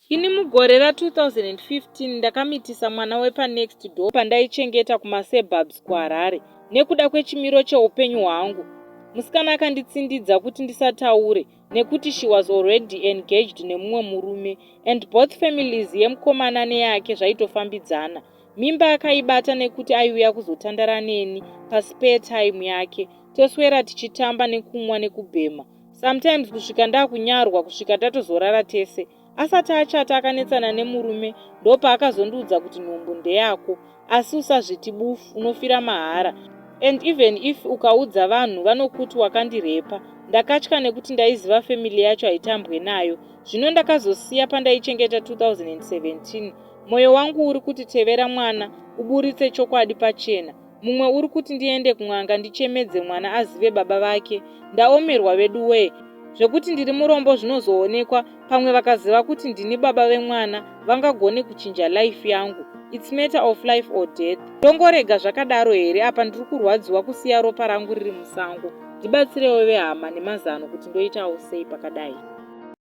Ini mugore ra2015 ndakamitisa mwana wepa next door pandaichengeta kumasuburbs kuHarare nekuda kwechimiro cheupenyu hwangu. Musikana akanditsindidza kuti ndisataure nekuti she was already engaged nemumwe murume and both families yemukomana neyake zvaitofambidzana. Mimba akaibata nekuti aiuya kuzotandara neni paspare time yake. Toswera tichitamba nekumwa nekubhema. Sometimes kusvika ndakunyarwa kusvika tatozorara tese. Asati achata akanetsana nemurume ndopa akazondiudza kuti nhumbu ndeyako, asi usazviti bufu unofira mahara. And even if ukaudza vanhu vanokuti wakandirepa. Ndakatya nekuti ndaiziva family yacho haitambwe nayo. Zvino ndakazosiya pandaichengeta 2017. Moyo wangu uri kuti tevera mwana, uburitse chokwadi pachena. Mumwe uri kuti ndiende kun'anga ndichemedze mwana azive baba vake. Ndaomerwa vedu we. Zvekuti ndiri murombo zvinozoonekwa pamwe vakaziva kuti ndini baba vemwana vangagone kuchinja life yangu. It's matter of life or death. Tongorega zvakadaro here apa ndiri kurwadziwa kusiya ropa rangu riri musango. Ndibatsirewo vehama nemazano kuti ndoitawo sei pakadai.